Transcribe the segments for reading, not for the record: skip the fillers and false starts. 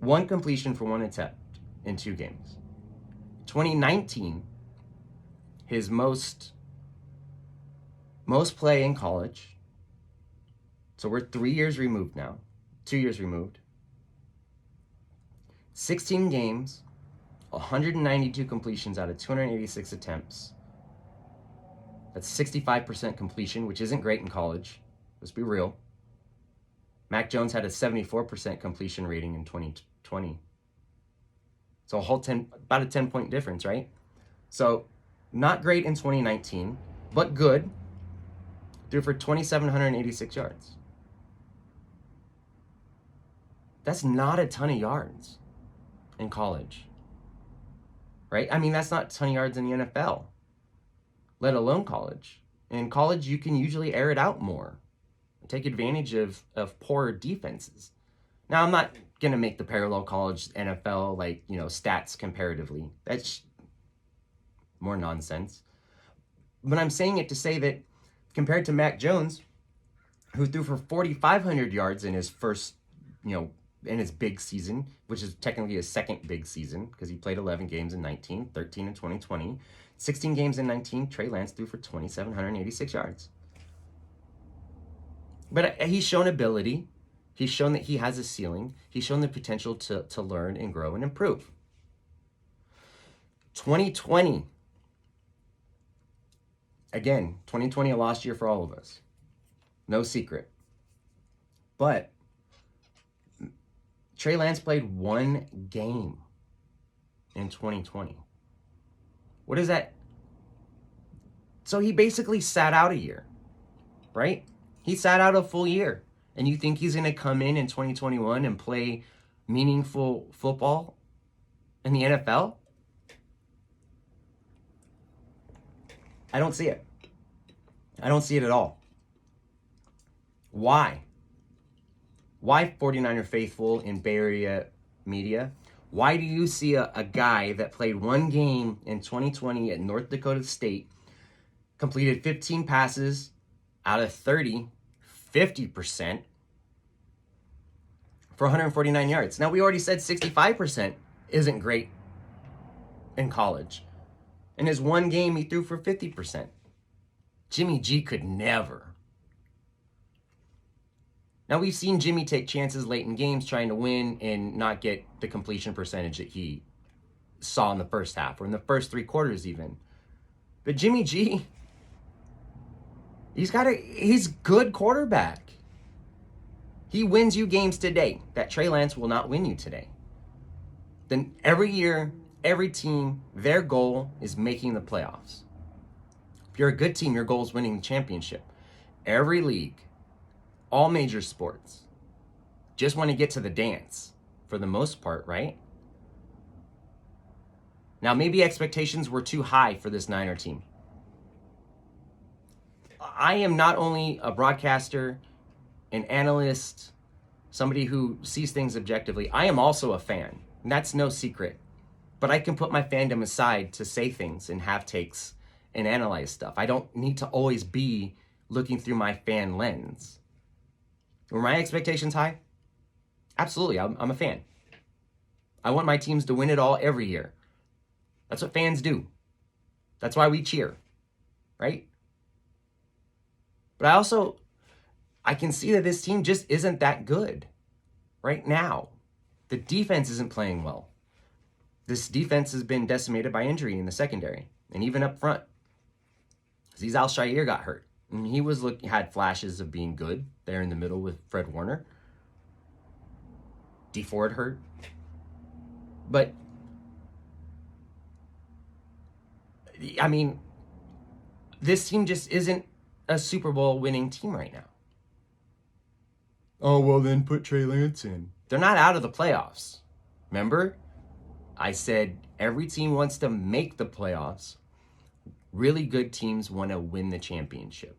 one completion for one attempt in 2 games. 2019, his most play in college. So we're 3 years removed now, 2 years removed. 16 games, 192 completions out of 286 attempts. That's 65% completion, which isn't great in college. Let's be real. Mac Jones had a 74% completion rating in 2020. So about a 10-point difference, right? So not great in 2019, but good. Threw for 2,786 yards. That's not a ton of yards in college, right? I mean, that's not a ton of yards in the NFL, let alone college. In college, you can usually air it out more, take advantage of poor defenses. Now, I'm not going to make the parallel college NFL, stats comparatively. That's more nonsense. But I'm saying it to say that compared to Mac Jones, who threw for 4,500 yards in his first, in his big season, which is technically his second big season because he played 11 games in 19, 13 in 2020, 16 games in 19, Trey Lance threw for 2,786 yards. But he's shown ability. He's shown that he has a ceiling. He's shown the potential to learn and grow and improve. 2020. Again, 2020, a lost year for all of us. No secret. But Trey Lance played 1 game in 2020. What is that? So he basically sat out a year, right? He sat out a full year. And you think he's going to come in 2021 and play meaningful football in the NFL? I don't see it. I don't see it at all. Why? Why 49er faithful in Bay Area media? Why do you see a guy that played 1 game in 2020 at North Dakota State, completed 15 passes out of 30, 50%, for 149 yards? Now, we already said 65% isn't great in college. In his 1 game, he threw for 50%. Jimmy G could never. Now, we've seen Jimmy take chances late in games trying to win and not get the completion percentage that he saw in the first half or in the first 3 quarters even. But Jimmy G, he's good quarterback. He wins you games today that Trey Lance will not win you today. Then every year, every team, their goal is making the playoffs. If you're a good team, your goal is winning the championship. Every league, all major sports, just want to get to the dance for the most part, right? Now, maybe expectations were too high for this Niner team. I am not only a broadcaster, an analyst, somebody who sees things objectively. I am also a fan, and that's no secret. But I can put my fandom aside to say things and have takes and analyze stuff. I don't need to always be looking through my fan lens. Were my expectations high? Absolutely, I'm a fan. I want my teams to win it all every year. That's what fans do. That's why we cheer, right? But I can see that this team just isn't that good right now. The defense isn't playing well. This defense has been decimated by injury in the secondary and even up front. Azeez Al-Shaair got hurt. And he had flashes of being good there in the middle with Fred Warner. Dee Ford hurt. But, I mean, this team just isn't a Super Bowl winning team right now. Oh, well, then put Trey Lance in. They're not out of the playoffs. Remember? I said every team wants to make the playoffs. Really good teams want to win the championship.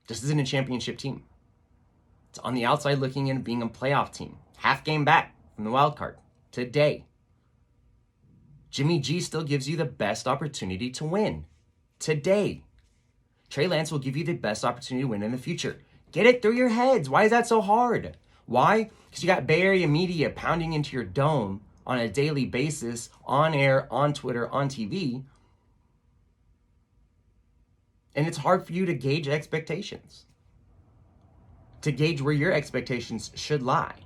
This isn't a championship team. It's on the outside looking in, being a playoff team. Half game back from the wild card today. Jimmy G still gives you the best opportunity to win today. Trey Lance will give you the best opportunity to win in the future. Get it through your heads. Why is that so hard? Why? Because you got Bay Area media pounding into your dome on a daily basis, on air, on Twitter, on TV. And it's hard for you to gauge expectations, to gauge where your expectations should lie.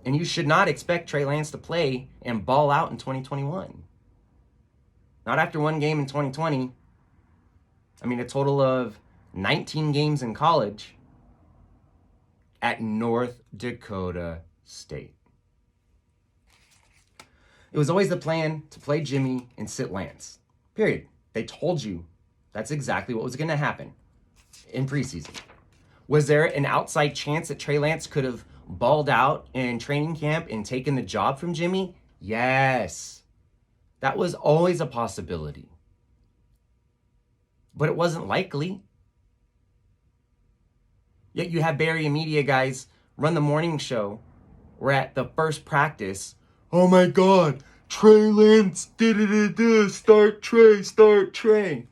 And you should not expect Trey Lance to play and ball out in 2021. Not after one game in 2020. I mean, a total of 19 games in college at North Dakota State. It was always the plan to play Jimmy and sit Lance. Period. They told you that's exactly what was going to happen in preseason. Was there an outside chance that Trey Lance could have balled out in training camp and taken the job from Jimmy? Yes. That was always a possibility. But it wasn't likely. Yet you have Bay Area media guys run the morning show. We're at the first practice. Oh my God, Trey Lance, start Trey.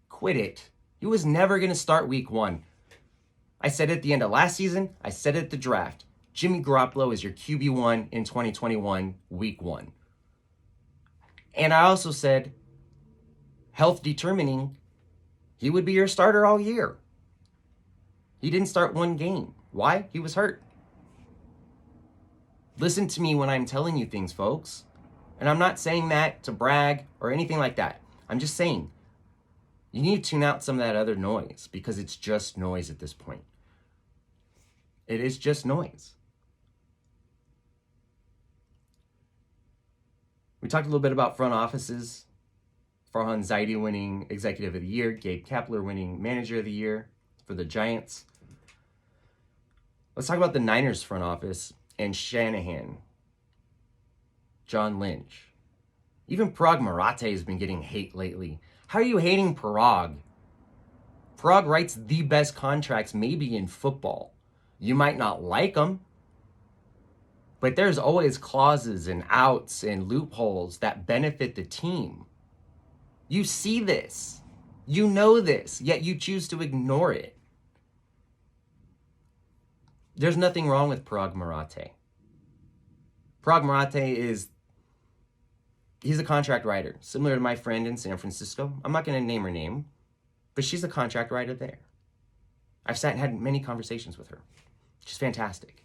Quit it. He was never going to start week 1. I said it at the end of last season. I said it at the draft. Jimmy Garoppolo is your QB1 in 2021, week 1. And I also said, health determining, he would be your starter all year. He didn't start one game. Why? He was hurt. Listen to me when I'm telling you things, folks. And I'm not saying that to brag or anything like that. I'm just saying, you need to tune out some of that other noise because it's just noise at this point. It is just noise. We talked a little bit about front offices. Farhan Zaidi winning Executive of the Year. Gabe Kapler winning Manager of the Year for the Giants. Let's talk about the Niners front office and Shanahan. John Lynch. Even Parag Marathe has been getting hate lately. How are you hating Parag? Parag writes the best contracts maybe in football. You might not like them, but there's always clauses and outs and loopholes that benefit the team. You see this. You know this, yet you choose to ignore it. There's nothing wrong with Parag Marathe. Parag Marathe he's a contract writer, similar to my friend in San Francisco. I'm not going to name her name, but she's a contract writer there. I've sat and had many conversations with her. She's fantastic.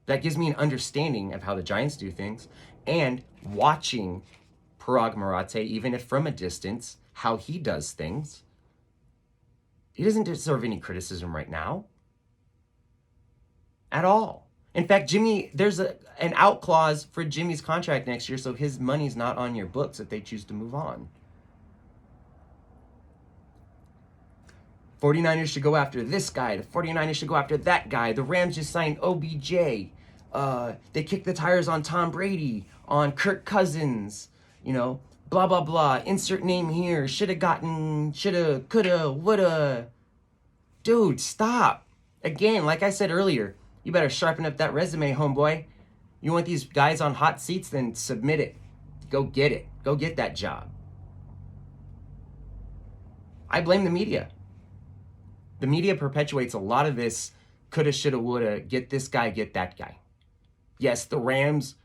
That gives me an understanding of how the Giants do things, and watching Parag Marathe, even if from a distance, how he does things. He doesn't deserve any criticism right now. At all. In fact, Jimmy, there's an out clause for Jimmy's contract next year, so his money's not on your books if they choose to move on. 49ers should go after this guy. The 49ers should go after that guy. The Rams just signed OBJ. They kicked the tires on Tom Brady, on Kirk Cousins, blah, blah, blah. Insert name here. Shoulda gotten, shoulda, coulda, woulda. Dude, stop. Again, like I said earlier, you better sharpen up that resume, homeboy. You want these guys on hot seats? Then submit it. Go get it. Go get that job. I blame the media. The media perpetuates a lot of this coulda, shoulda, woulda, get this guy, get that guy. Yes, the Rams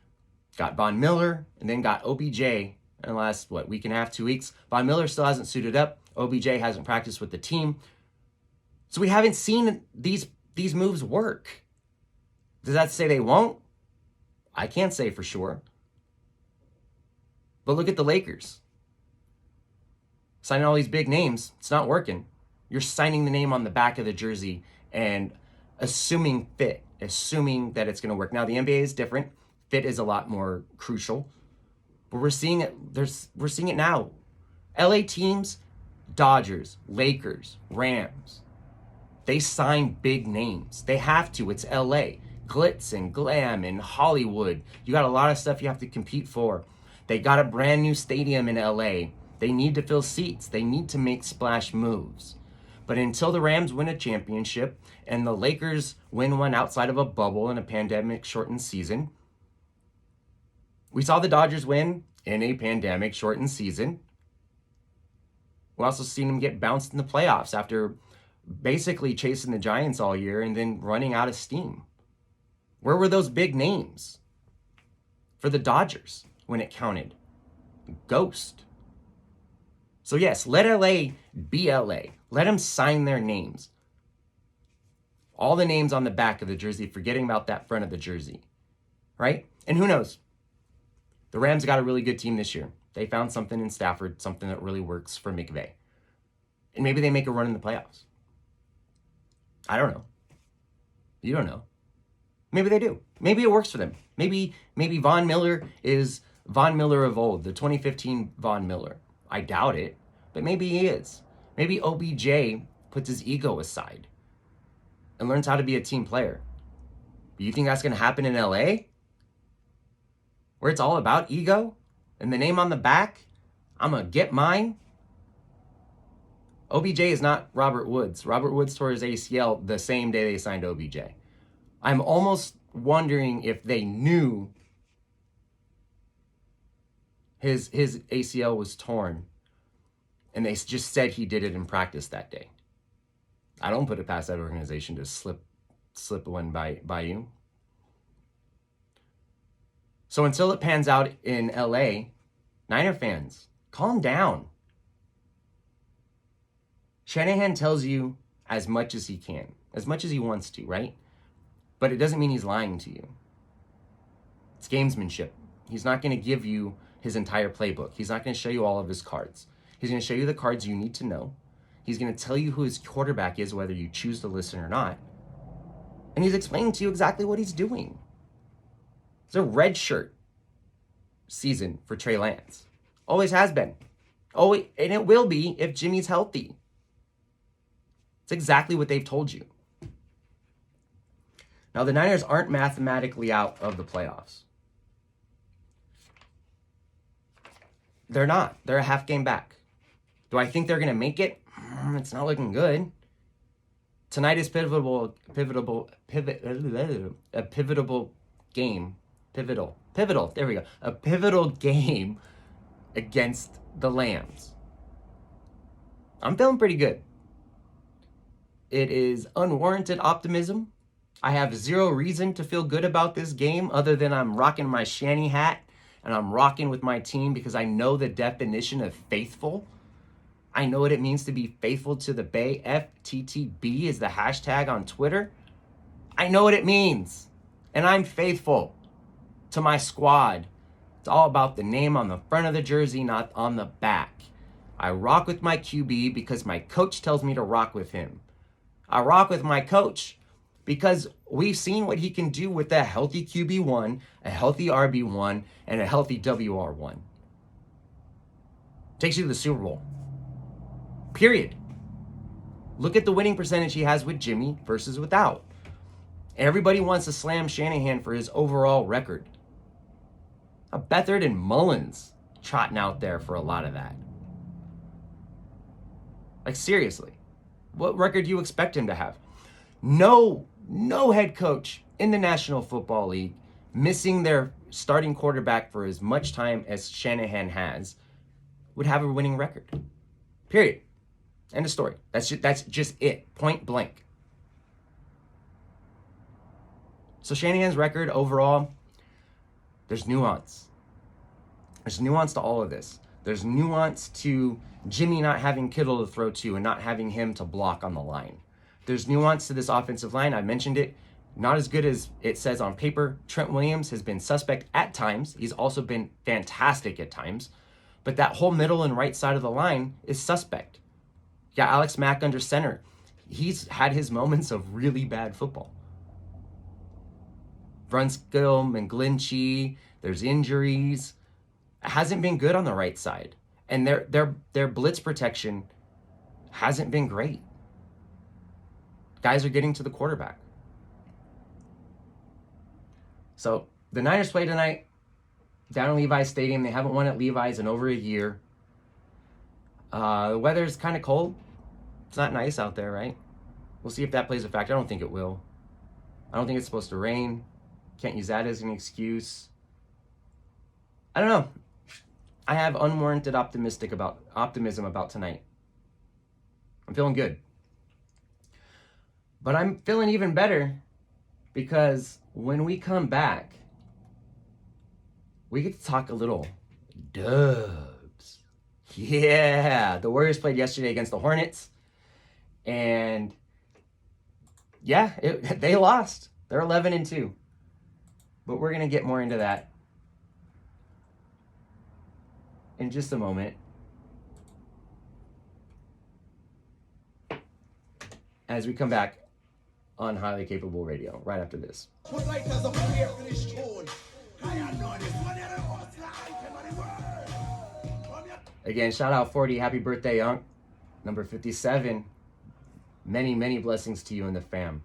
got Von Miller and then got OBJ in the last, week and a half, 2 weeks. Von Miller still hasn't suited up. OBJ hasn't practiced with the team. So we haven't seen these moves work. Does that say they won't? I can't say for sure. But look at the Lakers. Signing all these big names, it's not working. You're signing the name on the back of the jersey and assuming fit, assuming that it's going to work. Now, the NBA is different. Fit is a lot more crucial. But we're seeing it. We're seeing it now. LA teams, Dodgers, Lakers, Rams, they sign big names. They have to. It's LA. Glitz and glam and Hollywood. You got a lot of stuff you have to compete for. They got a brand new stadium in LA. They need to fill seats. They need to make splash moves. But until the Rams win a championship and the Lakers win one outside of a bubble in a pandemic-shortened season, we saw the Dodgers win in a pandemic-shortened season. We also seen them get bounced in the playoffs after basically chasing the Giants all year and then running out of steam. Where were those big names for the Dodgers when it counted? Ghost. So yes, let LA be LA. Let them sign their names. All the names on the back of the jersey, forgetting about that front of the jersey, right? And who knows? The Rams got a really good team this year. They found something in Stafford, something that really works for McVay. And maybe they make a run in the playoffs. I don't know. You don't know. Maybe they do. Maybe it works for them. Maybe Von Miller is Von Miller of old, the 2015 Von Miller. I doubt it, but maybe he is. Maybe OBJ puts his ego aside and learns how to be a team player. But you think that's going to happen in LA? Where it's all about ego and the name on the back? I'm going to get mine. OBJ is not Robert Woods. Robert Woods tore his ACL the same day they signed OBJ. I'm almost wondering if they knew his ACL was torn and they just said he did it in practice that day. I don't put it past that organization to slip one by you. So until it pans out in LA, Niner fans, calm down. Shanahan tells you as much as he can, as much as he wants to, right? But it doesn't mean he's lying to you. It's gamesmanship. He's not going to give you his entire playbook. He's not going to show you all of his cards. He's going to show you the cards you need to know. He's going to tell you who his quarterback is, whether you choose to listen or not. And he's explaining to you exactly what he's doing. It's a red shirt season for Trey Lance. Always has been. And it will be if Jimmy's healthy. It's exactly what they've told you. Now, the Niners aren't mathematically out of the playoffs. They're not. They're a half game back. Do I think they're going to make it? It's not looking good. Tonight is a pivotal game. Pivotal. There we go. A pivotal game against the Lambs. I'm feeling pretty good. It is unwarranted optimism. I have zero reason to feel good about this game other than I'm rocking my Shanny hat and I'm rocking with my team because I know the definition of faithful. I know what it means to be faithful to the Bay. FTTB is the hashtag on Twitter. I know what it means. And I'm faithful to my squad. It's all about the name on the front of the jersey, not on the back. I rock with my QB because my coach tells me to rock with him. I rock with my coach because we've seen what he can do with a healthy QB1, a healthy RB1, and a healthy WR1. Takes you to the Super Bowl. Period. Look at the winning percentage he has with Jimmy versus without. Everybody wants to slam Shanahan for his overall record. Beathard and Mullins trotting out there for a lot of that. Like, seriously, what record do you expect him to have? No head coach in the National Football League missing their starting quarterback for as much time as Shanahan has would have a winning record. Period. End of story. That's just it. Point blank. So Shanahan's record overall, there's nuance. There's nuance to all of this. There's nuance to Jimmy not having Kittle to throw to and not having him to block on the line. There's nuance to this offensive line. I mentioned it. Not as good as it says on paper. Trent Williams has been suspect at times. He's also been fantastic at times. But that whole middle and right side of the line is suspect. Yeah, Alex Mack under center. He's had his moments of really bad football. Brunskill, McGlinchey, there's injuries. It hasn't been good on the right side. And their blitz protection hasn't been great. Guys are getting to the quarterback. So the Niners play tonight down at Levi's Stadium. They haven't won at Levi's in over a year. The weather's kind of cold. It's not nice out there, right? We'll see if that plays a factor. I don't think it will. I don't think it's supposed to rain. Can't use that as an excuse. I don't know. I have unwarranted optimism about tonight. I'm feeling good. But I'm feeling even better because when we come back, we get to talk a little Dubs. Yeah, the Warriors played yesterday against the Hornets. And yeah, they lost. They're 11-2. But we're going to get more into that in just a moment. As we come back on Highly Capable Radio, right after this. Again, shout out 40. Happy birthday, Unc. Number 57. Many, many blessings to you and the fam.